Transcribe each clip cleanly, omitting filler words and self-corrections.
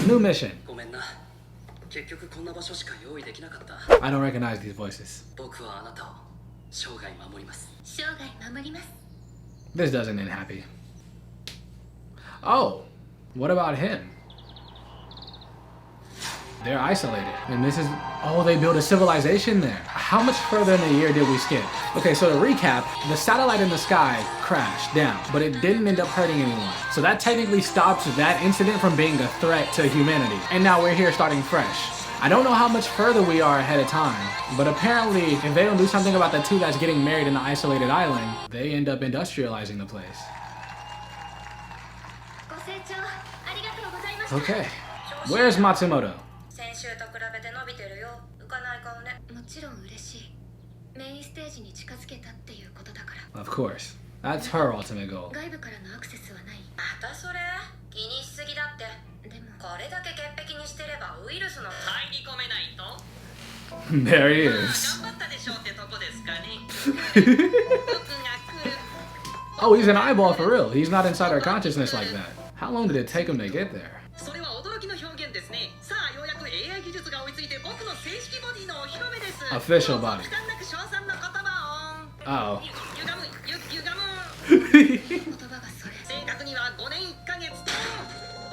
New mission. ごめんな。結局こんな場所しか用意できなかった。I don't recognize these voices. 僕はあなたを生涯守ります。生涯守ります。 This doesn't end happy. Oh, what about him? They're isolated. And this is... Oh, they built a civilization there. How much further in the year did we skip? Okay, so to recap, the satellite in the sky crashed down, but it didn't end up hurting anyone. So that technically stops that incident from being a threat to humanity. And now we're here starting fresh. I don't know how much further we are ahead of time, but apparently if they don't do something about the two that's getting married in the isolated island, they end up industrializing the place. Okay, where's Matsumoto? 先週と比べて伸びてるよ。浮かない顔ね。もちろん嬉しい。メインステージに近づけたっていうことだから。Of course, that's her ultimate goal. 外部からのアクセスはない。またそれ？気にしすぎだって。でもこれだけ潔癖にしてればウイルスの入り込めないと。There he is. 頑張ったでしょってとこですかね。Oh, he's an eyeball for real. He's not inside our consciousness like that. How long did it take him to get there? それは驚きの表現ですね。さあようやく AI 技術が追いついて僕の正式ボディのお披露目です。 Official body. 負担なく称賛の言葉を。Uh-oh. ゆがむ。言葉がそれ。正確には5年1ヶ月と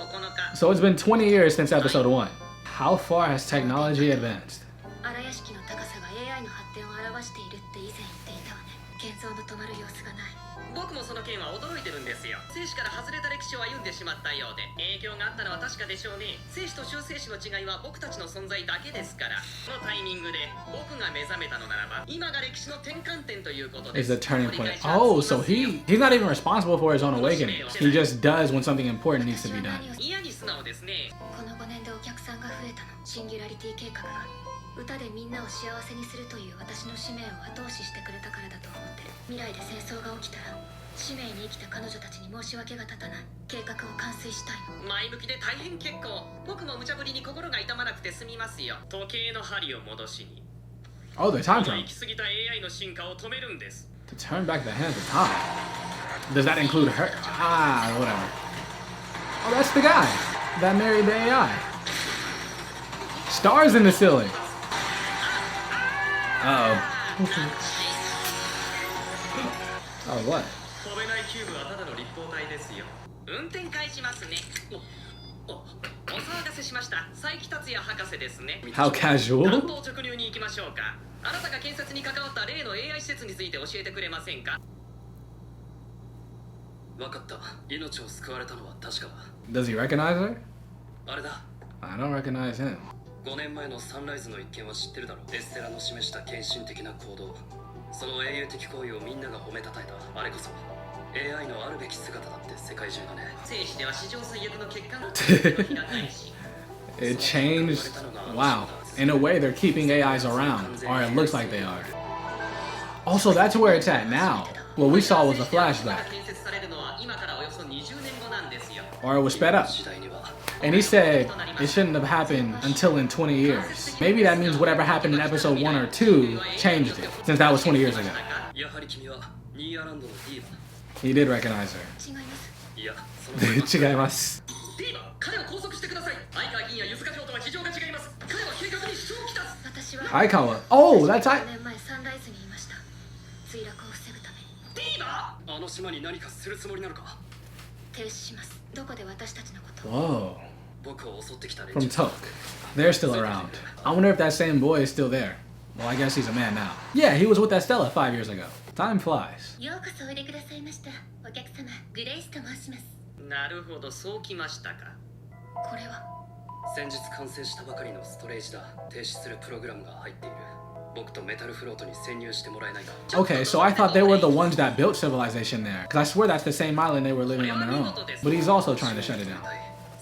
9日。 So it's been 20 years since episode 1. How far has technology advanced? 荒屋敷の高さが AI の発展を表しているって以前言っていたわね。建造の止まる様子がない。僕もその件は驚いてるんですよ。生死から外れた歴史を歩んでしまったようで影響があったのは確かでしょうね。生死と終生死の違いは僕たちの存在だけですから。このタイミングで僕が目覚めたのならば今が歴史の転換点ということです。 Is the turning point. Oh, so he's not even responsible for his own awakening. He just does when something important needs to be done. 嫌に素直ですね。この5年でお客さんが増えたの。シンギュラリティ計画が歌でみんなを幸せにするという私の使命を後押ししてくれたからだと思ってる。未来で戦争が起きたら使命に生きた彼女たちに申し訳が立たない。計画を完遂したいの。前向きで大変結構。僕も無茶ぶりに心が痛まなくて済みますよ。時計の針を戻しに。Oh, the time 行 travel. き過ぎた AI の進化を止めるんです。 To turn back the hands of time. Does that include her? Ah, whatever. Oh, that's the guy that married the AI. Stars in the ceiling. Uh-oh. Oh, what? 飛べないキューブはただの立方体ですよ。運転開始ますね。お騒がせしました。佐伯達也博士ですね。 How casual? 単刀直入に行きましょうか。あなたが建設に関わった例の AI 施設について教えてくれませんか。分かった。命を救われたのは確かだ。 Does he recognize her? あれだ。 I don't recognize him. 5年前のサンライズの一件は知ってるだろう。エステラの示した献身的な行動。その英雄的行為をみんなが褒めたたえた。あれこそ AI のあるべき姿だって世界中がね。生死では史上最悪の結果が It changed. Wow. In a way, they're keeping AIs around, or it looks like they are. Also, that's where it's at now. What we saw was a flashback. Or it was sped up. And he said it shouldn't have happened until in 20 years. Maybe that means whatever happened in episode 1 or 2 changed it, since that was 20 years ago. He did recognize her. 違います。Icon. Oh, that's I. あの島に何かするつもりなのか。停止します。どこで私たちのこと。 Whoa. 僕を襲ってきた連 From 中。 Toke. They're still around. I wonder if that same boy is still there. Well, I guess he's a man now. Yeah, he was with Estella 5 years ago. Time flies. ようこそおいでくださいました。お客様、グレイスと申します。なるほど、そうきましたか。これは先日完成したばかりのストレージだ。停止するプログラムが入っている。僕とメタルフロートに潜入してもらえないか。 Okay, so I thought they were the ones that built civilization there. Because I swear that's the same island they were living on their own. But he's also trying to shut it down.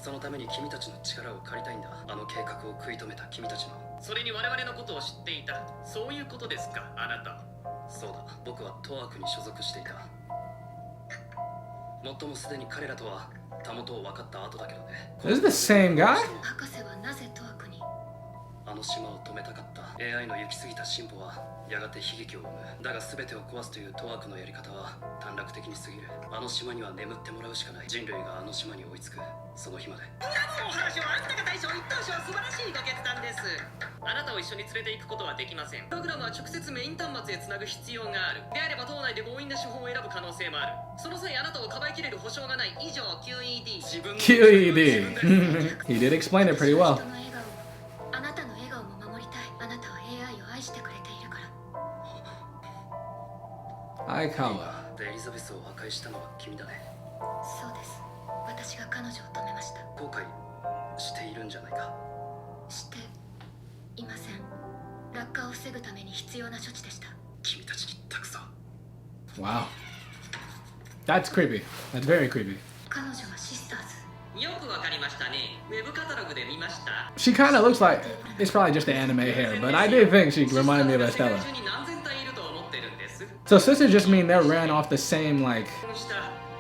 そのために君たちの力を借りたいんだ。あの計画を食い止めた君たちの。それに我々のことを知っていた。そういうことですか、あなた。そうだ、僕はトワークに所属していた。もっともすでに彼らとはたもとを分かった後だけどね。 This is the same guy? 博士はなぜトワークに。あの島を止めたかった。 AI の行き過ぎた進歩はやがて悲劇を生む。だが全てを壊すというトワークのやり方は短絡的に過ぎる。あの島には眠ってもらうしかない。人類があの島に追いつくその日まで。何のお話をあんた方一緒に連れて行くことはできません。プログラムは直接メイン端末へつなぐ必要がある。であれば党内で強引な手法を選ぶ可能性もある。その際あなたをかばいきれる保証がない。以上 QED。 自分の QED. He did explain it pretty well. 人の笑顔、あなたの笑顔も守りたい。あなたは AI を愛してくれているから。アイカワ。エリザベスを破壊したのは君だね。そうです。私が彼女を止めました。後悔しているんじゃないか。していません。落下を防ぐために必要な処置でした。君たちに託そう。Wow. That's creepy. That's very creepy. 彼女はシスターズ。よくわかりましたね。ウェブカタログで見ました。 She kind of looks like it's probably just the anime hair, but I did think she reminded me of Estella. 世界中に何千体いると思ってるんです。 So sisters just mean they ran off the same like. この下、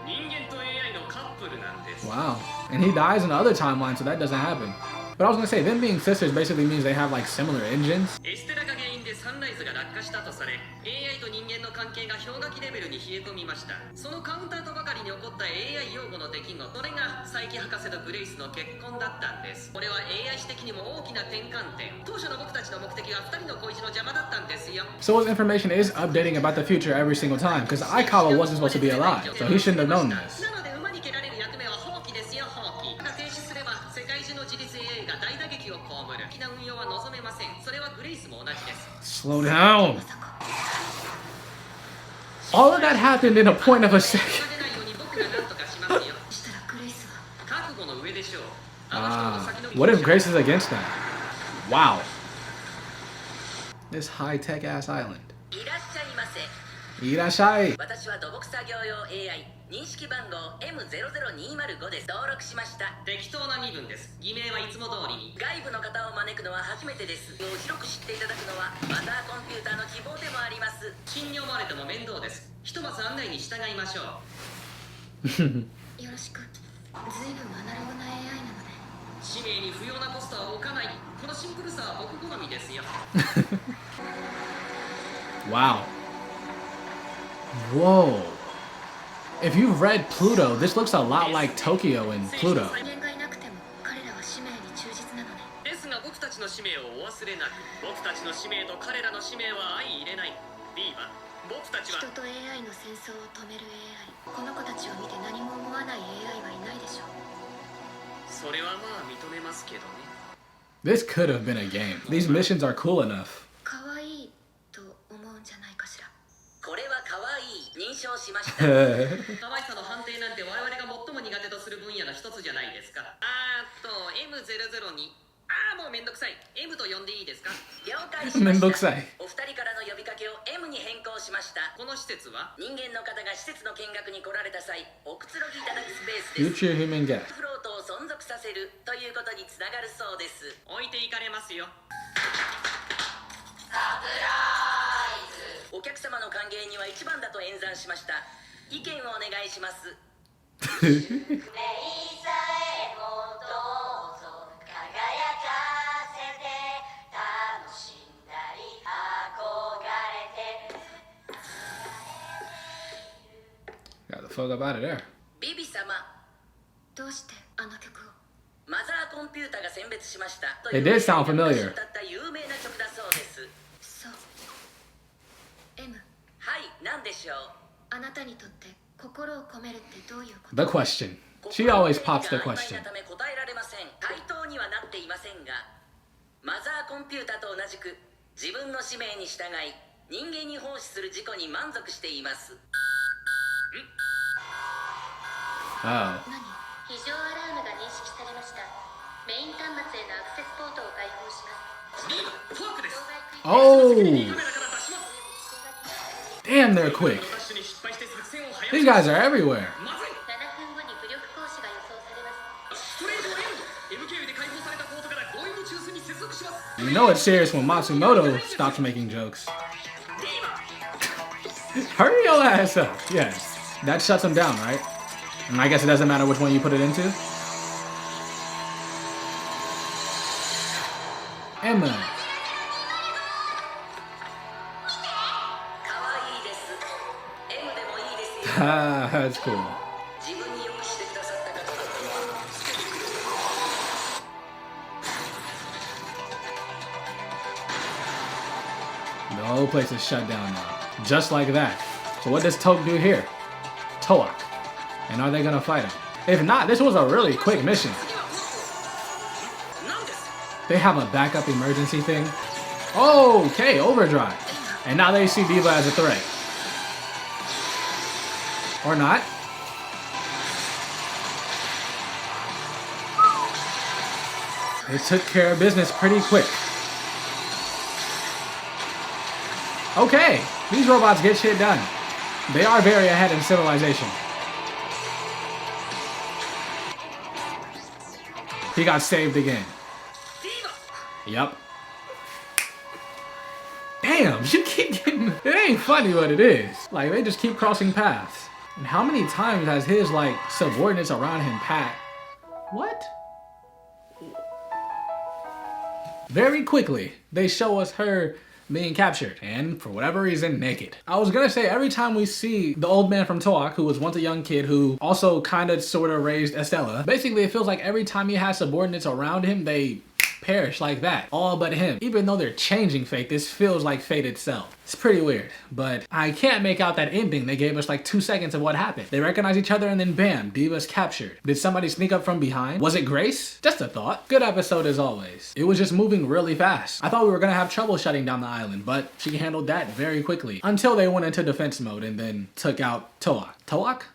人間と AI のカップルなんです。 Wow. And he dies in the other timeline, so that doesn't happen. But I was gonna say them being sisters basically means they have like similar engines. エステラが原因でサンライズが落下したとされ、AI と人間の関係が氷河期レベルに冷え込みました。そのカウンターとばかりに起こった AI 用語の出来事、それが佐伯博士とグレイスの結婚だったんです。これは AI 史的にも大きな転換点。当初の僕たちの目的は2人の恋路の邪魔だったんですよ。 So his information is updating about the future every single time, because Aikawa wasn't supposed to be alive, so he shouldn't have known this. なので馬に蹴られる役目は放棄ですよ、放棄。が停止すれば世界中の自立 AI が大打撃を被る。大きな運用は望めません。それはグレイスも同じです。 Slow down. All of that happened in a point of a second. 出ないように僕が何とかしますよ。したらグレイスは覚悟の上でしょう。 What if Grace is against that? Wow. This high-tech ass island. いらっしゃいませ。 Irashai. 私は土木作業用 AI 認識番号 M00205 です。登録しました。適当な身分です。偽名はいつも通りに。外部の方を招くのは初めてです。広く知っていただくのはマザーコンピューターの希望でもあります。気に思われても面倒です。ひとまず案内に従いましょう。よろしく。ずいぶんアナログな AI なので。氏名に不要なポスターを置かない。このシンプルさは僕好みですよ。Wow. Whoa. If you've read Pluto, this looks a lot like Tokyo in Pluto. 人間がいなくても彼らは使命に忠実なので。ですが僕たちの使命をお忘れなく。僕たちの使命と彼らの使命は相入れない。ビーバ僕たちは人と AI の戦争を止める AI。この子たちを見て何も思わない AI はいないでしょう。それはまあ認めますけどね。 This could have been a game. These missions are cool enough. 可愛いと思うんじゃないかしら。これは可愛い。認証しました。可愛さの判定なんて我々が最も苦手とする分野の一つじゃないですか。M002。もうめんどくさい。M と呼んでいいですか。了解しました。めんどくさい。お二人からの呼びかけを M に変更しました。この施設は人間の方が施設の見学に来られた際おくつろぎいただくスペースです。 Future human guest. フロートを存続させるということにつながるそうです。置いていかれますよ。お客様の歓迎には一番だと演算しました。意見をお願いします。Got the fuck up out of there. ビビ様、どうしてあの曲を。マザーコンピュータが選別しました。 It did sound familiar. 歌った有名な曲だそうです。そう。M、はい、なんでしょう。あなたにとって心を込めるってどういうこと？ The question. She always pops the question. 答えられません。回答にはなっていませんが、マザーコンピュータと同じく自分の使命に従い人間に奉仕する自己に満足しています。Oh. 何？非常アラームが認識されました。メイン端末へのアクセスポートを開放します。リーバフォークです。 Oh. カメラから出します。 Damn, they're quick. These guys are everywhere. まずい。7分後に武力行使が予想されます。ストレート MK で開放されたポートから強引に中枢に接続します。 You know it's serious when Matsumoto stops making jokes. Hurry your ass up. Yes. That shuts him down, right? And I guess it doesn't matter which one you put it into. Emma. 可愛いです。M でもいいですよ。 Ah, that's cool. 自分によくしてくださった方々は捨ててくれる。The whole place is shut down now. Just like that. So what does Toak do here? Toak. And are they gonna fight him? If not, this was a really quick mission. They have a backup emergency thing. Okay, overdrive. And now they see Diva as a threat. Or not. They took care of business pretty quick. Okay, these robots get shit done. They are very ahead in civilization. He got saved again. Yep. Damn, you keep getting... It ain't funny what it is. Like, they just keep crossing paths. And how many times has his, like, subordinates around him pat? What? Very quickly, they show us her being captured, and for whatever reason, naked. I was gonna say, every time we see the old man from Toak, who was once a young kid who also kind of sort of raised Estella, basically it feels like every time he has subordinates around him, they perish like that, all but him. Even though they're changing fate, this feels like fate itself. It's pretty weird, but I can't make out that ending. They gave us like 2 seconds of what happened. They recognize each other and then bam, Diva's captured. Did somebody sneak up from behind? Was it Grace? Just a thought. Good episode as always. It was just moving really fast. I thought we were gonna have trouble shutting down the island, but she handled that very quickly until they went into defense mode and then took out Toak. Toak?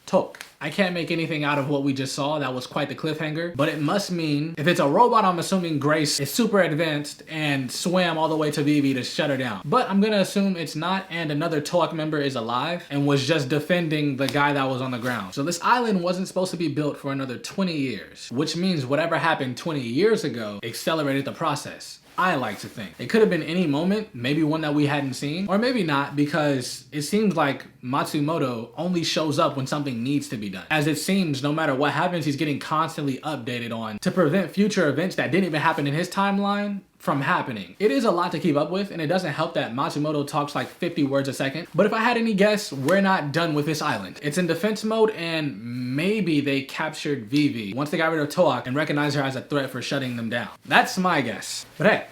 Toak. I can't make anything out of what we just saw. That was quite the cliffhanger, but it must mean if it's a robot, I'm assuming Grace is super advanced and swam all the way to Vivy to shut her down. But I'm gonna assume it's not, and another Toak member is alive and was just defending the guy that was on the ground. So this island wasn't supposed to be built for another 20 years, which means whatever happened 20 years ago accelerated the process. I like to think. It could have been any moment, maybe one that we hadn't seen, or maybe not, because it seems like Matsumoto only shows up when something needs to be done. As it seems, no matter what happens, he's getting constantly updated on to prevent future events that didn't even happen in his timeline from happening. It is a lot to keep up with, and it doesn't help that Matsumoto talks like 50 words a second. But if I had any guess, we're not done with this island. It's in defense mode, and maybe they captured Vivy once they got rid of Toak and recognized her as a threat for shutting them down. That's my guess. But hey,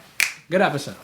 good episode.